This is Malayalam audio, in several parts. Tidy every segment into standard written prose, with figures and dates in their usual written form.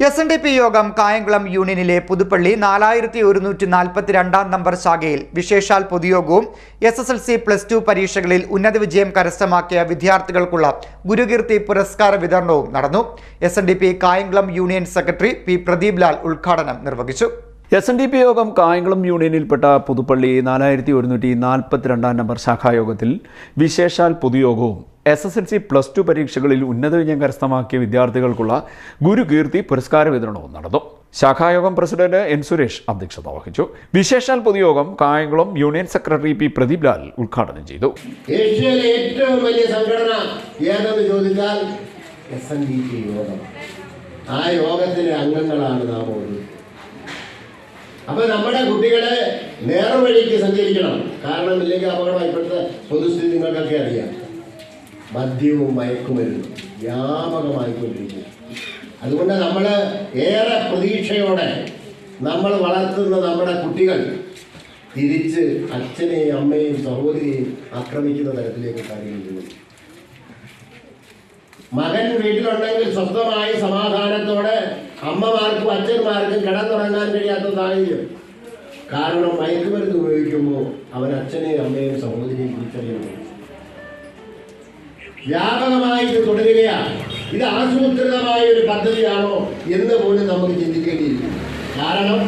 SNDP യോഗം കായംകുളം യൂണിയനിലെ പുതുപ്പള്ളി 4142 നമ്പർ ശാഖയിൽ വിശേഷാൽ പൊതുയോഗവും SSLC +2 പരീക്ഷകളിൽ ഉന്നത വിജയം കരസ്ഥമാക്കിയ വിദ്യാർത്ഥികൾക്കുള്ള ഗുരുകീർത്തി പുരസ്കാര വിതരണവും നടന്നു. SNDP Kayamkulam union secretary P. Pradeep Lal ഉദ്ഘാടനം നിർവഹിച്ചു. SNDP യോഗം കായംകുളം യൂണിയനിൽപ്പെട്ട പുതുപ്പള്ളി 4142 നമ്പർ ശാഖായോഗത്തിൽ വിശേഷാൽ പൊതുയോഗവും SSLC +2 പരീക്ഷകളിൽ ഉന്നത വിജയം കരസ്ഥമാക്കിയ വിദ്യാർത്ഥികൾക്കുള്ള ഗുരുകീർത്തി പുരസ്കാര വിതരണവും നടന്നു. ശാഖായോഗം പ്രസിഡന്റ് N. സുരേഷ് അധ്യക്ഷത വഹിച്ചു. വിശേഷാൽ പൊതുയോഗം Kayamkulam union secretary P. Pradeep Lal ഉദ്ഘാടനം ചെയ്തു. ഏഷ്യയിലെ ഏറ്റവും വലിയ സംഘടന ഏതെന്ന് ചോദിച്ചാൽ SNDP യോഗം. ആ യോഗത്തിലെ അംഗങ്ങളാണ് നാം ഓരോ. അപ്പോൾ നമ്മുടെ കുട്ടികളെ നേർവഴിക്ക് സഞ്ചരിക്കണം. കാരണം ഇല്ലെങ്കിൽ അപകടം ഇപ്പോഴത്തെ പൊതുസ്ഥിതി നിങ്ങൾക്കൊക്കെ അറിയാം. മദ്യവും മയക്കുമരുന്നും വ്യാപകമായിക്കൊണ്ടിരിക്കുന്നു. അതുകൊണ്ട് നമ്മൾ ഏറെ പ്രതീക്ഷയോടെ നമ്മൾ വളർത്തുന്ന നമ്മുടെ കുട്ടികൾ തിരിച്ച് അച്ഛനെയും അമ്മയെയും സഹോദരിയെയും ആക്രമിക്കുന്ന തരത്തിലേക്ക് കാര്യങ്ങൾ. മകൻ വീട്ടിലുണ്ടെങ്കിൽ സ്വന്തമായി സമാധാനത്തോടെ അമ്മമാർക്കും അച്ഛന്മാർക്കും കിടന്നുറങ്ങാൻ കഴിയാത്ത സാഹചര്യം. കാരണം മയക്കുമരുന്ന് ഉപയോഗിക്കുമ്പോൾ അവൻ അച്ഛനെയും അമ്മയെയും സഹോദരിയെയും തിരിച്ചറിയുന്നു. വ്യാപകമായി ഇത് തുടരുകയാണ്. ഇത് ആസൂത്രിതമായ ഒരു പദ്ധതിയാണോ എന്ന് പോലും നമുക്ക് ചിന്തിക്കേണ്ടിയിരിക്കുന്നു. കാരണം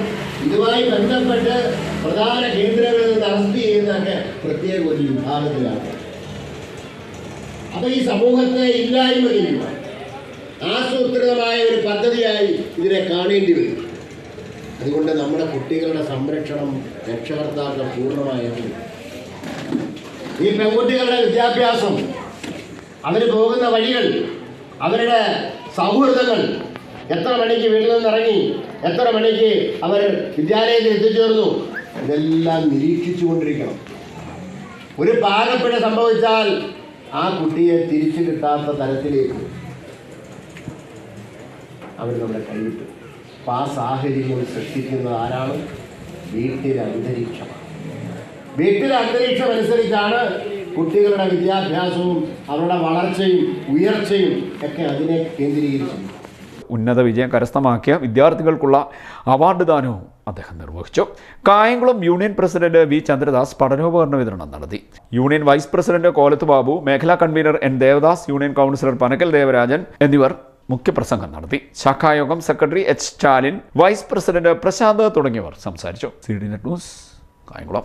ഇതുമായി ബന്ധപ്പെട്ട് പ്രധാന കേന്ദ്രങ്ങളിൽ നിന്ന് അറസ്റ്റ് ചെയ്യുന്നതൊക്കെ പ്രത്യേക ഒരു വിഭാഗത്തിലാണ്. അപ്പൊ ഈ സമൂഹത്തെ ഇല്ലായ്മ ചെയ്യുക ആസൂത്രിതമായ ഒരു പദ്ധതിയായി ഇതിനെ കാണേണ്ടി വരും. അതുകൊണ്ട് നമ്മുടെ കുട്ടികളുടെ സംരക്ഷണം രക്ഷകർത്താക്കൾ പൂർണ്ണമായിട്ടും ഈ പെൺകുട്ടികളുടെ വിദ്യാഭ്യാസം, അവർ പോകുന്ന വഴികൾ, അവരുടെ സൗഹൃദങ്ങൾ, എത്ര മണിക്ക് വീട്ടിൽ നിന്നിറങ്ങി, എത്ര മണിക്ക് അവർ വിദ്യാലയത്തിൽ എത്തിച്ചേർന്നു, ഇതെല്ലാം നിരീക്ഷിച്ചുകൊണ്ടിരിക്കണം. ഒരു പാകപ്പിഴ സംഭവിച്ചാൽ ആ കുട്ടിയെ തിരിച്ചു കിട്ടാത്ത തരത്തിലേക്ക് അവർ നമ്മുടെ കൈവിട്ടു. അപ്പം ആ സാഹചര്യം സൃഷ്ടിക്കുന്നത് ആരാണ്? വീട്ടിലെ അന്തരീക്ഷമാണ്. വീട്ടിലെ അന്തരീക്ഷം അനുസരിച്ചാണ് കുട്ടികളുടെ വിദ്യാഭ്യാസവും അവരുടെ വളർച്ചയും ഉയർച്ചയും ഒക്കെ അതിനെ കേന്ദ്രീകരിച്ചു. ഉന്നത വിജയം കരസ്ഥമാക്കിയ വിദ്യാർത്ഥികൾക്കുള്ള അവാർഡ് ദാനവും അദ്ദേഹം നിർവഹിച്ചു. Kayamkulam union president V. Chandradas പഠനോപകരണ വിതരണം നടത്തി. Union vice president Kolath Babu, മേഖലാ convener N. Devadas, union councillor Panakkal Devarajan എന്നിവർ മുഖ്യപ്രസംഗം നടത്തി. ശാഖായോഗം secretary H. Stalin, vice president Prashanth തുടങ്ങിയവർ സംസാരിച്ചു. CDNet news, Kayamkulam.